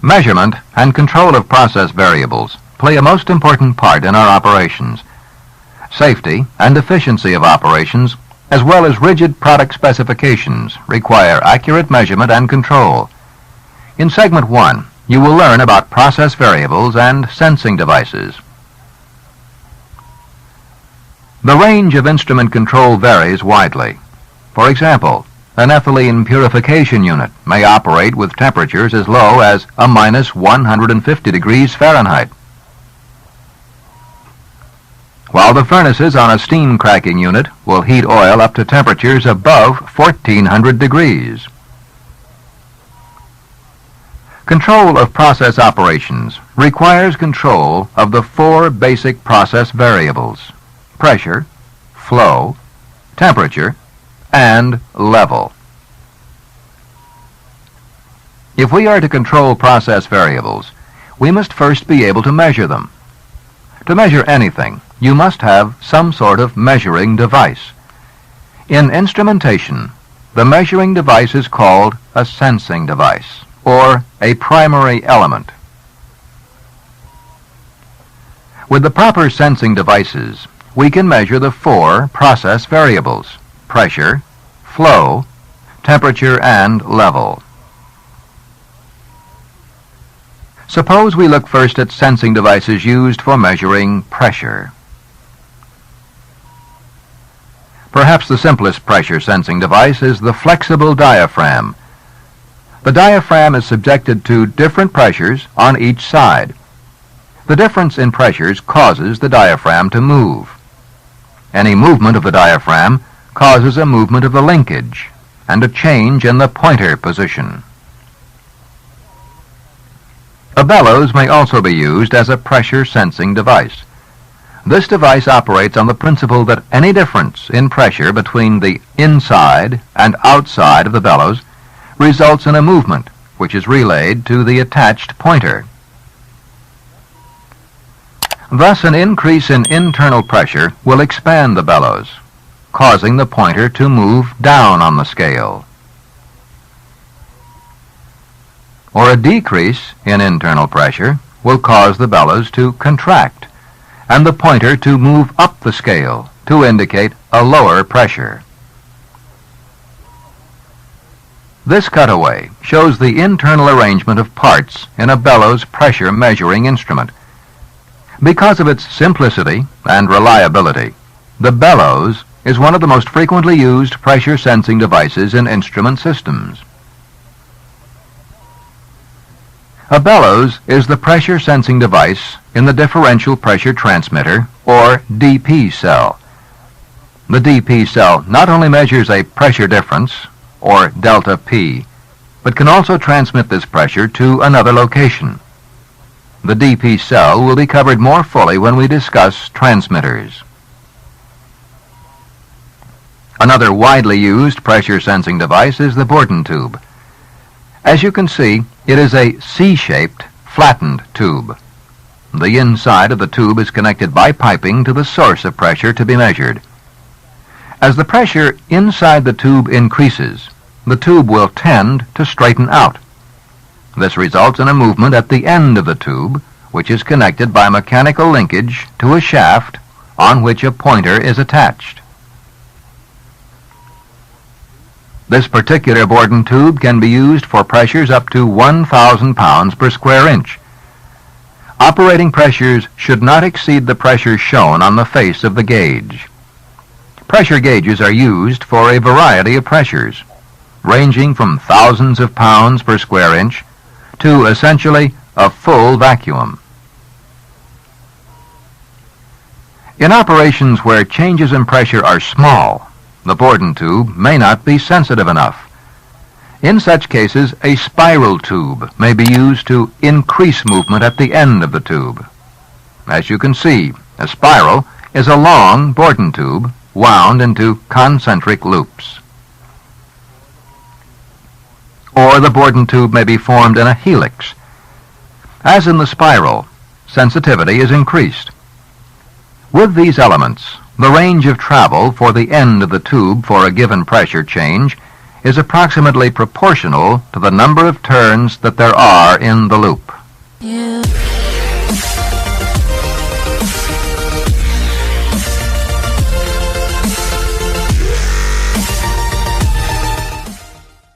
Measurement and control of process variables play a most important part in our operations. Safety and efficiency of operations, as well as rigid product specifications, require accurate measurement and control. In Segment 1, you will learn about process variables and sensing devices. The range of instrument control varies widely. For example, an ethylene purification unit may operate with temperatures as low as a minus 150 degrees Fahrenheit, while the furnaces on a steam cracking unit will heat oil up to temperatures above 1400 degrees. Control of process operations requires control of the four basic process variables: pressure, flow, temperature, and level. If we are to control process variables, we must first be able to measure them. To measure anything, you must have some sort of measuring device. In instrumentation, the measuring device is called a sensing device, or a primary element. With the proper sensing devices, we can measure the four process variables: pressure, flow, temperature, and level. Suppose we look first at sensing devices used for measuring pressure. Perhaps the simplest pressure sensing device is the flexible diaphragm. The diaphragm is subjected to different pressures on each side. The difference in pressures causes the diaphragm to move. Any movement of the diaphragm causes a movement of the linkage and a change in the pointer position. A bellows may also be used as a pressure sensing device. This device operates on the principle that any difference in pressure between the inside and outside of the bellows results in a movement which is relayed to the attached pointer. Thus, an increase in internal pressure will expand the bellows, causing the pointer to move down on the scale. Or a decrease in internal pressure will cause the bellows to contract and the pointer to move up the scale to indicate a lower pressure. This cutaway shows the internal arrangement of parts in a bellows pressure measuring instrument. Because of its simplicity and reliability, the bellows is one of the most frequently used pressure sensing devices in instrument systems. A bellows is the pressure sensing device in the differential pressure transmitter, or DP cell. The DP cell not only measures a pressure difference, or delta P, but can also transmit this pressure to another location. The DP cell will be covered more fully when we discuss transmitters. Another widely used pressure sensing device is the Borden tube. As you can see, it is a C-shaped, flattened tube. The inside of the tube is connected by piping to the source of pressure to be measured. As the pressure inside the tube increases, the tube will tend to straighten out. This results in a movement at the end of the tube, which is connected by mechanical linkage to a shaft on which a pointer is attached. This particular Borden tube can be used for pressures up to 1,000 pounds per square inch. Operating pressures should not exceed the pressure shown on the face of the gauge. Pressure gauges are used for a variety of pressures, ranging from thousands of pounds per square inch to essentially a full vacuum. In operations where changes in pressure are small, the Borden tube may not be sensitive enough. In such cases, a spiral tube may be used to increase movement at the end of the tube. As you can see, a spiral is a long Borden tube wound into concentric loops. Or the Borden tube may be formed in a helix. As in the spiral, sensitivity is increased. With these elements, the range of travel for the end of the tube for a given pressure change is approximately proportional to the number of turns that there are in the loop.